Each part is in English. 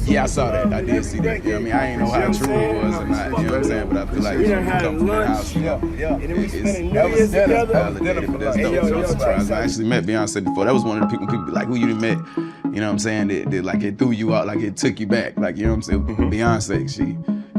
Yeah, I saw that. I did see that. You know what I mean? I ain't know how true it was or not. You know what I'm saying? But I feel like you come from the house. That was validated, but that's dope. So I'm surprised. I actually met Beyonce before. That was one of the people be like, who you done met? You know what I'm saying? That like it threw you out, like it took you back. Like, you know what I'm saying? Beyonce,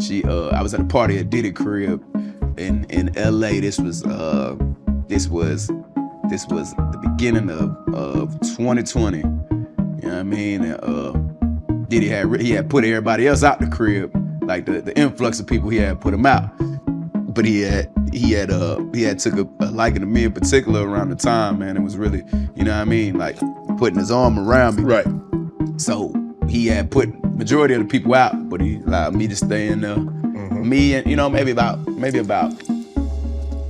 she I was at a party at Diddy crib in LA. This was the beginning of 2020. You know what I mean? And, Diddy had put everybody else out the crib, like the influx of people, he had put them out. But he had took a liking to me in particular around the time, man. It was really, you know what I mean, like putting his arm around me. Right. So he had put majority of the people out, but he allowed me to stay in there. Me and, you know, maybe about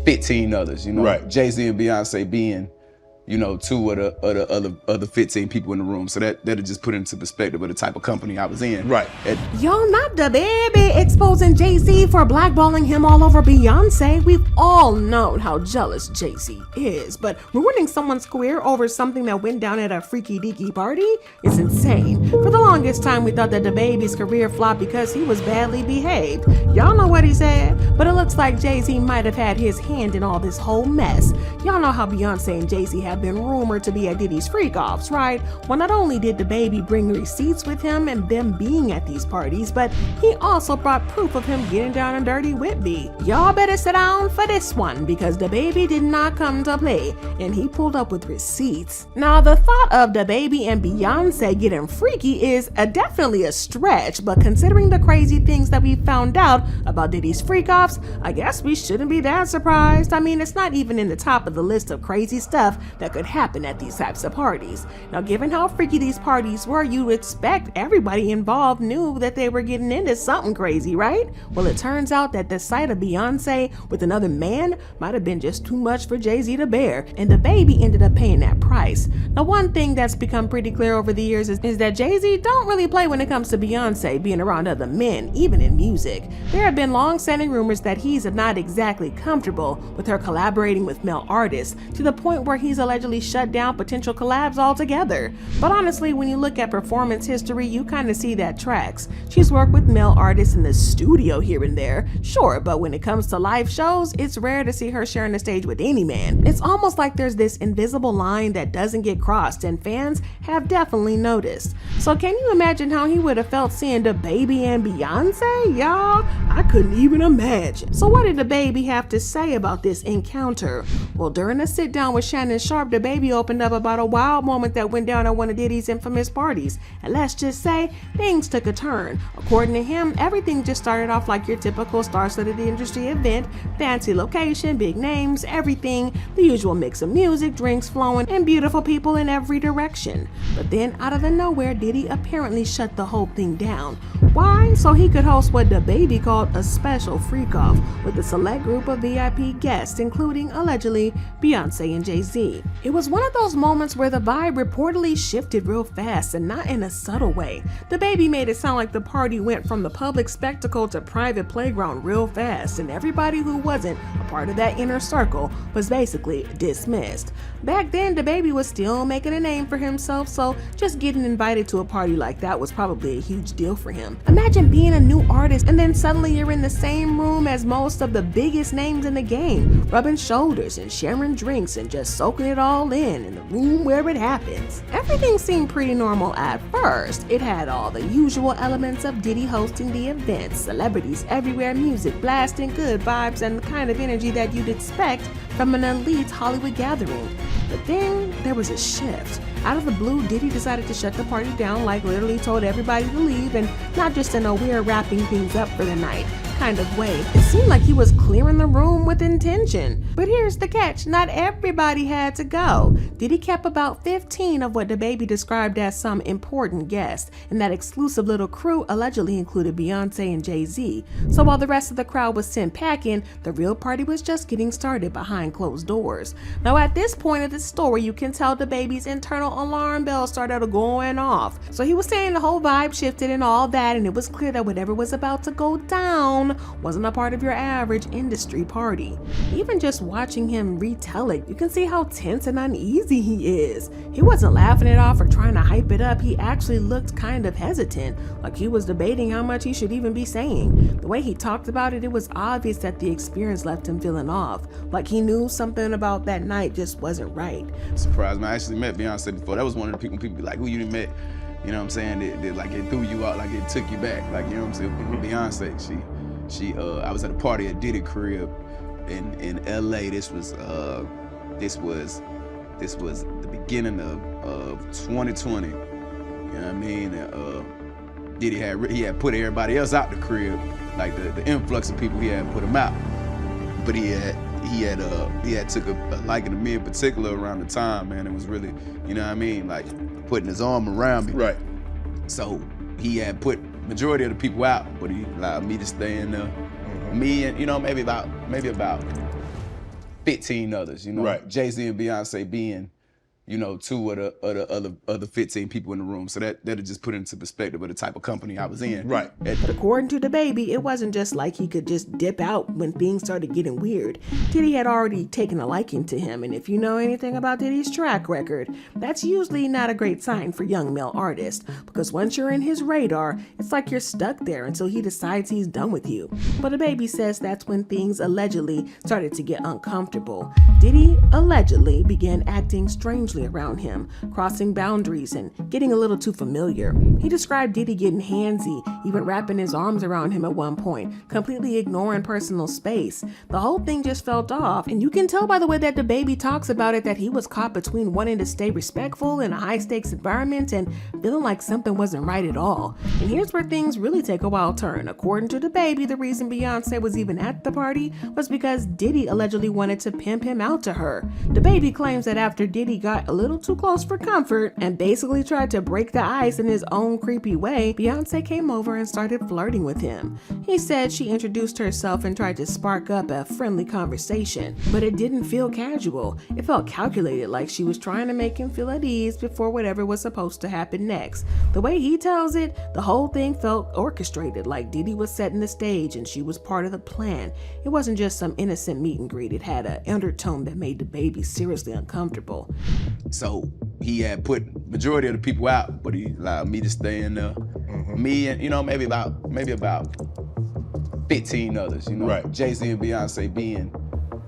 15 others, you know. Right. Jay Z and Beyonce being, you know, two of the other 15 people in the room. So that'll just put into perspective of the type of company I was in. Right. Yo, not DaBaby exposing Jay Z for blackballing him all over Beyonce. We've all known how jealous Jay Z is, but ruining someone's career over something that went down at a freaky deaky party is insane. For the longest time, we thought that DaBaby's career flopped because he was badly behaved. Y'all know what he said, but it looks like Jay Z might have had his hand in all this whole mess. Y'all know how Beyonce and Jay Z have been rumored to be at Diddy's Freakoffs, right? Well, not only did DaBaby bring receipts with him and them being at these parties, but he also brought proof of him getting down and dirty with B. Y'all better sit down for this one, because DaBaby did not come to play, and he pulled up with receipts. Now, the thought of DaBaby and Beyonce getting freaky is definitely a stretch, but considering the crazy things that we found out about Diddy's Freakoffs, I guess we shouldn't be that surprised. I mean, it's not even in the top of the list of crazy stuff that could happen at these types of parties. Now, given how freaky these parties were, you would expect everybody involved knew that they were getting into something crazy, right? Well, it turns out that the sight of Beyonce with another man might have been just too much for Jay Z to bear, and DaBaby ended up paying that price. Now, one thing that's become pretty clear over the years is that Jay Z don't really play when it comes to Beyonce being around other men, even in music. There have been long-standing rumors that he's not exactly comfortable with her collaborating with male artists, to the point where he's allegedly shut down potential collabs altogether. But honestly, when you look at performance history, you kind of see that tracks. She's worked with male artists in the studio here and there, sure, but when it comes to live shows, it's rare to see her sharing the stage with any man. It's almost like there's this invisible line that doesn't get crossed, and fans have definitely noticed. So can you imagine how he would have felt seeing DaBaby and Beyonce? Y'all, I couldn't even imagine. So what did DaBaby have to say about this encounter? Well, during a sit down with Shannon Sharp, DaBaby opened up about a wild moment that went down at one of Diddy's infamous parties. And let's just say, things took a turn. According to him, everything just started off like your typical star-studded industry event, fancy location, big names, everything, the usual mix of music, drinks flowing, and beautiful people in every direction. But then out of the nowhere, Diddy apparently shut the whole thing down. Why? So he could host what DaBaby called a special freak-off with a select group of VIP guests, including, allegedly, Beyonce and Jay Z. It was one of those moments where the vibe reportedly shifted real fast, and not in a subtle way. DaBaby made it sound like the party went from the public spectacle to private playground real fast, and everybody who wasn't a part of that inner circle was basically dismissed. Back then, DaBaby was still making a name for himself, so just getting invited to a party like that was probably a huge deal for him. Imagine being a new artist and then suddenly you're in the same room as most of the biggest names in the game, rubbing shoulders and sharing drinks and just soaking it all in the room where it happens. Everything seemed pretty normal at first. It had all the usual elements of Diddy hosting the events, celebrities everywhere, music blasting, good vibes, and the kind of energy that you'd expect from an elite Hollywood gathering. But then there was a shift. Out of the blue, Diddy decided to shut the party down, like literally told everybody to leave, and not just in a weird wrapping things up for the night kind of way. It seemed like he was clearing the room with intention. But here's the catch, not everybody had to go. Diddy kept about 15 of what DaBaby described as some important guests, and that exclusive little crew allegedly included Beyonce and Jay Z. So while the rest of the crowd was sent packing, the real party was just getting started behind closed doors. Now at this point of the story, you can tell DaBaby's internal alarm bell started going off. So he was saying the whole vibe shifted and all that, and it was clear that whatever was about to go down man wasn't a part of your average industry party. Even just watching him retell it, you can see how tense and uneasy he is. He wasn't laughing it off or trying to hype it up. He actually looked kind of hesitant, like he was debating how much he should even be saying. The way he talked about it, it was obvious that the experience left him feeling off, like he knew something about that night just wasn't right. Surprised me. I actually met Beyonce before. That was one of the people be like, who you done met? You know what I'm saying? That like it threw you out, like it took you back. Like, you know what I'm saying? Beyonce, she I was at a party at Diddy crib in LA. This was the beginning of 2020. You know what I mean? And, Diddy had put everybody else out the crib, like the influx of people, he had put them out. But he had took a liking to me in particular around the time, man. It was really, you know what I mean, like putting his arm around me. Right. So he had put majority of the people out, but he allowed me to stay in there. Me and, you know, maybe about 15 others, you know. Right. Jay Z and Beyonce being, you know, two of the other 15 people in the room. So that'll just put into perspective of the type of company I was in. Right. But according to DaBaby, it wasn't just like he could just dip out when things started getting weird. Diddy had already taken a liking to him, and if you know anything about Diddy's track record, that's usually not a great sign for young male artists, because once you're in his radar, it's like you're stuck there until he decides he's done with you. But DaBaby says that's when things allegedly started to get uncomfortable. Diddy allegedly began acting strangely around him, crossing boundaries and getting a little too familiar. He described Diddy getting handsy, even wrapping his arms around him at one point, completely ignoring personal space. The whole thing just felt off, and you can tell by the way that DaBaby talks about it that he was caught between wanting to stay respectful in a high-stakes environment and feeling like something wasn't right at all. And here's where things really take a wild turn. According to DaBaby, the reason Beyonce was even at the party was because Diddy allegedly wanted to pimp him out to her. DaBaby claims that after Diddy got a little too close for comfort and basically tried to break the ice in his own creepy way, Beyonce came over and started flirting with him. He said she introduced herself and tried to spark up a friendly conversation, but it didn't feel casual. It felt calculated, like she was trying to make him feel at ease before whatever was supposed to happen next. The way he tells it, the whole thing felt orchestrated, like Diddy was setting the stage and she was part of the plan. It wasn't just some innocent meet and greet. It had an undertone that made DaBaby seriously uncomfortable. So he had put majority of the people out, but he allowed me to stay in there. Me and, you know, maybe about 15 others, you know. Right. Jay Z and Beyonce being,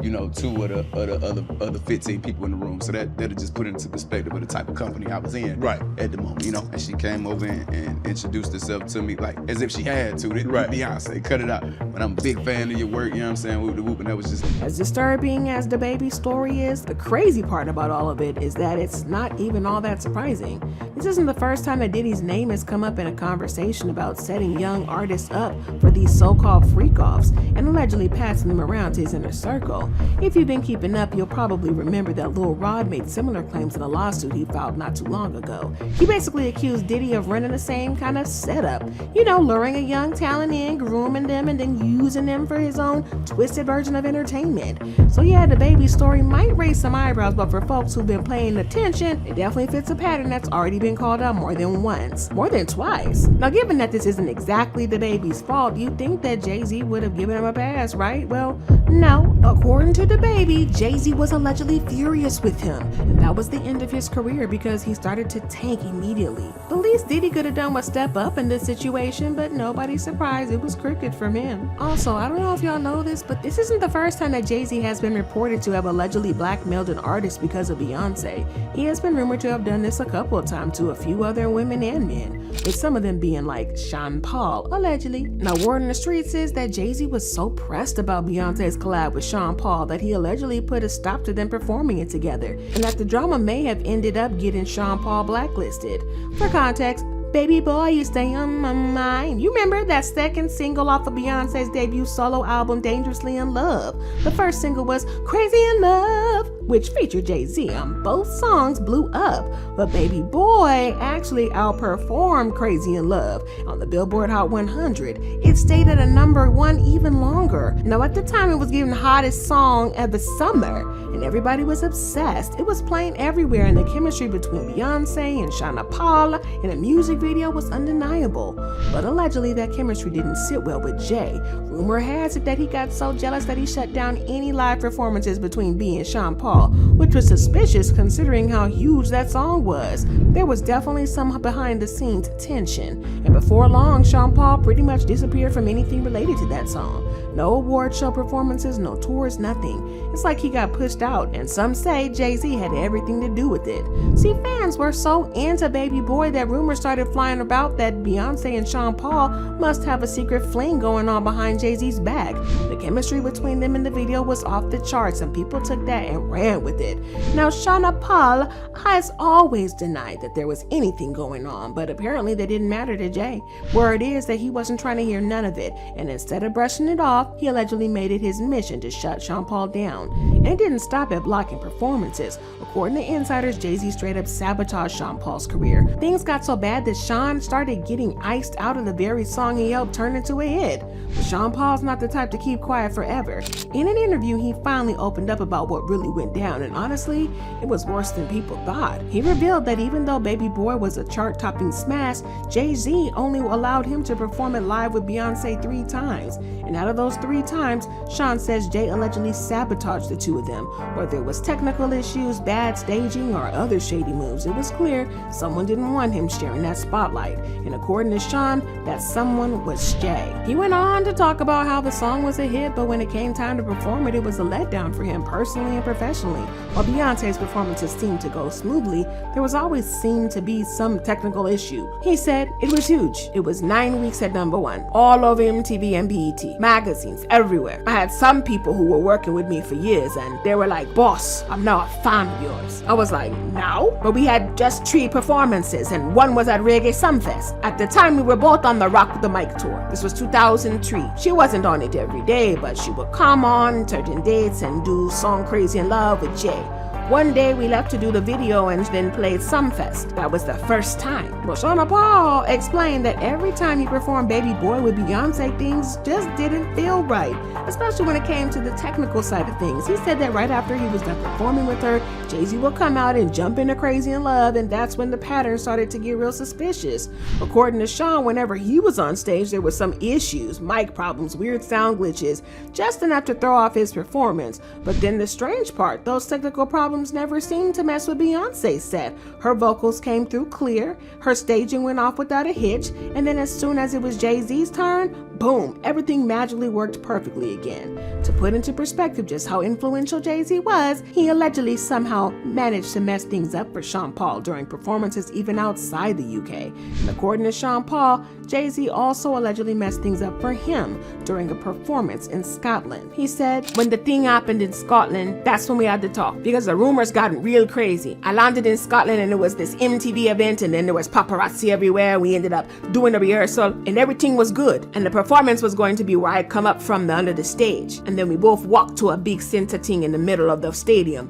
you know, two of the other 15 people in the room. So that'll just put it into perspective of the type of company I was in right at the moment, you know. And she came over and introduced herself to me like as if she had to. Right. Beyonce, cut it out. But I'm a big fan of your work, you know what I'm saying? Whoop the whoop, and that was just... As disturbing as DaBaby's story is, the crazy part about all of it is that it's not even all that surprising. This isn't the first time that Diddy's name has come up in a conversation about setting young artists up for these so-called freakoffs and allegedly passing them around to his inner circle. If you've been keeping up, you'll probably remember that Lil Rod made similar claims in a lawsuit he filed not too long ago. He basically accused Diddy of running the same kind of setup, you know, luring a young talent in, grooming them, and then using them for his own twisted version of entertainment. So yeah, DaBaby's story might raise some eyebrows, but for folks who've been paying attention, it definitely fits a pattern that's already been called out more than once, more than twice. Now, given that this isn't exactly DaBaby's fault, you'd think that Jay Z would have given him a pass, right? Well, no. According to DaBaby, Jay Z was allegedly furious with him, and that was the end of his career because he started to tank immediately. The least Diddy could have done was step up in this situation, but nobody's surprised it was crooked from him. Also, I don't know if y'all know this, but this isn't the first time that Jay Z has been reported to have allegedly blackmailed an artist because of Beyonce. He has been rumored to have done this a couple of times to a few other women and men, with some of them being like Sean Paul, allegedly. Now, word on the streets is that Jay Z was so pressed about Beyonce's collab with Sean Paul that he allegedly put a stop to them performing it together, and that the drama may have ended up getting Sean Paul blacklisted. For context, Baby Boy, You Stay On My Mind. You remember that second single off of Beyonce's debut solo album, Dangerously in Love. The first single was Crazy in Love. which featured Jay Z on both songs, blew up, but Baby Boy actually outperformed Crazy in Love on the Billboard Hot 100. It stayed at a number 1 even longer. Now at the time it was given hottest song of the summer, and everybody was obsessed. It was playing everywhere, and the chemistry between Beyonce and Sean Paul in a music video was undeniable. But allegedly that chemistry didn't sit well with Jay. Rumor has it that he got so jealous that he shut down any live performances between B and Sean Paul, which was suspicious considering how huge that song was. There was definitely some behind the scenes tension, and before long Sean Paul pretty much disappeared from anything related to that song. No award show performances, no tours, nothing. It's like he got pushed out, and some say Jay Z had everything to do with it. See, fans were so into Baby Boy that rumors started flying about that Beyonce and Sean Paul must have a secret fling going on behind Jay Z's back. The chemistry between them in the video was off the charts, and people took that and ran with it. Now, Sean Paul has always denied that there was anything going on, but apparently that didn't matter to Jay. Word is that he wasn't trying to hear none of it, and instead of brushing it off, he allegedly made it his mission to shut Sean Paul down, and didn't stop at blocking performances. According to insiders, Jay Z straight up sabotaged Sean Paul's career. Things got so bad that Sean started getting iced out of the very song he helped turn into a hit. But Sean Paul's not the type to keep quiet forever. In an interview, he finally opened up about what really went down, and honestly, it was worse than people thought. He revealed that even though Baby Boy was a chart-topping smash, Jay Z only allowed him to perform it live with Beyonce 3 times, and out of those 3 times, Sean says Jay allegedly sabotaged the two of them. Whether it was technical issues, bad staging, or other shady moves, it was clear someone didn't want him sharing that spotlight. And according to Sean, that someone was Jay. He went on to talk about how the song was a hit, but when it came time to perform it, it was a letdown for him personally and professionally. While Beyonce's performances seemed to go smoothly, there was always seemed to be some technical issue. He said, "It was huge. It was 9 weeks at number 1, all over MTV and BET, magazines, everywhere. I had some people who were working with me for years, and they were like, 'Boss, I'm now a fan of yours.' I was like, 'Now?' But we had just 3 performances, and one was at Reggae Sumfest. At the time, we were both on the Rock the Mic tour. This was 2003. She wasn't on it every day, but she would come on certain dates and do song Crazy in Love with Jay. One day we left to do the video and then played Sumfest. That was the first time." But Sean Paul explained that every time he performed Baby Boy with Beyonce, things just didn't feel right, especially when it came to the technical side of things. He said that right after he was done performing with her, Jay Z would come out and jump into Crazy in Love, and that's when the pattern started to get real suspicious. According to Sean, whenever he was on stage, there was some issues, mic problems, weird sound glitches, just enough to throw off his performance. But then the strange part, those technical problems never seemed to mess with Beyonce's set. Her vocals came through clear, her staging went off without a hitch, and then as soon as it was Jay Z's turn, boom, everything magically worked perfectly again. To put into perspective just how influential Jay Z was, he allegedly somehow managed to mess things up for Sean Paul during performances even outside the UK. And according to Sean Paul, Jay Z also allegedly messed things up for him during a performance in Scotland. He said, "When the thing happened in Scotland, that's when we had to talk, because the rumors got real crazy. I landed in Scotland and it was this MTV event, and then there was paparazzi everywhere. We ended up doing a rehearsal and everything was good, and the performance was going to be where I'd come up from the under the stage, and then we both walked to a big center thing in the middle of the stadium,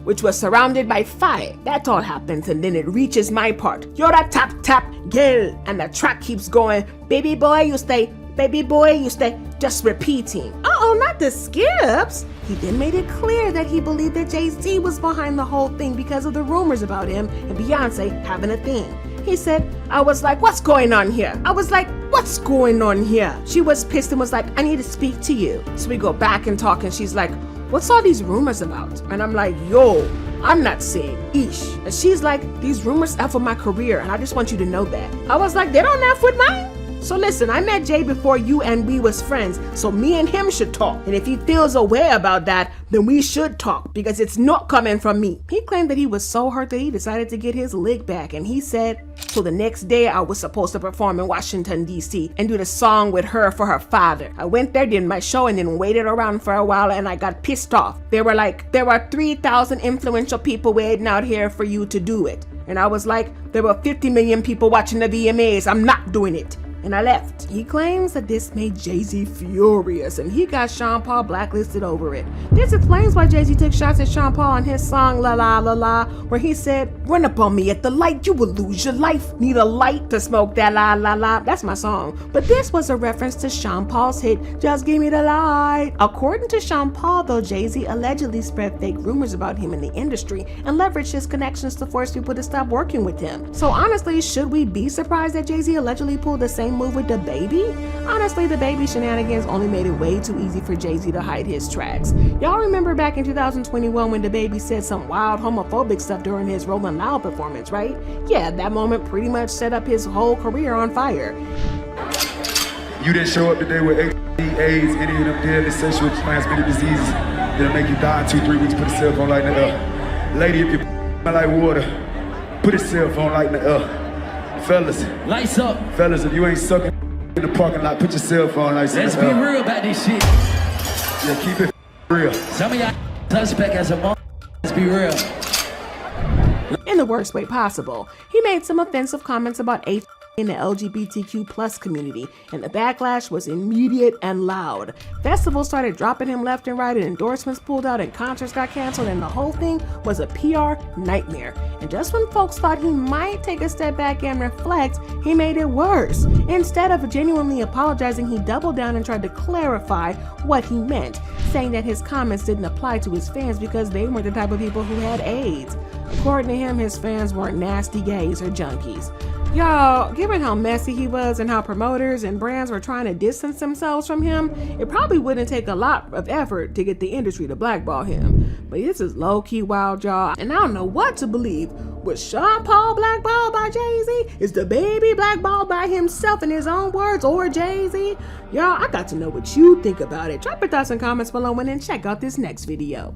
which was surrounded by fire. That all happens, and then it reaches my part. You're a tap tap girl, and the track keeps going. Baby boy, you stay. Baby boy, you stay. Just repeating. Not the skips. He then made it clear that he believed that Jay Z was behind the whole thing because of the rumors about him and Beyonce having a thing. He said, "I was like, what's going on here?" I was like, "What's going on here?" She was pissed and was like, "I need to speak to you." So we go back and talk, and she's like, "What's all these rumors about?" And I'm like, "Yo, I'm not saying ish." And she's like, "These rumors F with my career, and I just want you to know that." I was like, "They don't F with mine." So listen, I met Jay before you and we was friends, so me and him should talk. And if he feels a way about that, then we should talk, because it's not coming from me. He claimed that he was so hurt that he decided to get his lick back, and he said, "So the next day I was supposed to perform in Washington, D.C. and do the song with her for her father. I went there, did my show, and then waited around for a while, and I got pissed off. They were like, there were 3,000 influential people waiting out here for you to do it." And I was like, "There were 50 million people watching the VMAs. I'm not doing it." and I left. He claims that this made Jay Z furious and he got Sean Paul blacklisted over it. This explains why Jay Z took shots at Sean Paul on his song La La La La, where he said, "Run up on me at the light, you will lose your life. Need a light to smoke that La La La." That's my song. But this was a reference to Sean Paul's hit, "Just Give Me the Light." According to Sean Paul, though, Jay Z allegedly spread fake rumors about him in the industry and leveraged his connections to force people to stop working with him. So honestly, should we be surprised that Jay Z allegedly pulled the same move with DaBaby? Honestly, DaBaby shenanigans only made it way too easy for Jay Z to hide his tracks. Y'all remember back in 2021 when DaBaby said some wild homophobic stuff during his Rolling Loud performance, right? Yeah, that moment pretty much set up his whole career on fire. You didn't show up today with HIV, AIDS, any of them deadly sexually transmitted diseases that'll make you die in 2-3 weeks. Put a cell phone light in the air. Lady, if you smell like water, put a cell phone light in the air. Fellas, lights up. Fellas, if you ain't sucking in the parking lot, put your cell phone lights in the air. Let's be real about this shit. Yeah, keep it real. Some of y'all suspect as a mom. Let's be real. In the worst way possible. He made some offensive comments about HIV in the LGBTQ plus community, and the backlash was immediate and loud. Festivals started dropping him left and right, and endorsements pulled out, and concerts got canceled, and the whole thing was a PR nightmare. And just when folks thought he might take a step back and reflect, he made it worse. Instead of genuinely apologizing, he doubled down and tried to clarify what he meant, saying that his comments didn't apply to his fans because they weren't the type of people who had AIDS. According to him, his fans weren't nasty gays or junkies. Y'all, given how messy he was and how promoters and brands were trying to distance themselves from him, it probably wouldn't take a lot of effort to get the industry to blackball him. But this is low-key wild, y'all, and I don't know what to believe. Was Sean Paul blackballed by Jay Z? Is DaBaby blackballed by himself in his own words, or Jay Z? Y'all, I got to know what you think about it. Drop your thoughts and comments below and then check out this next video.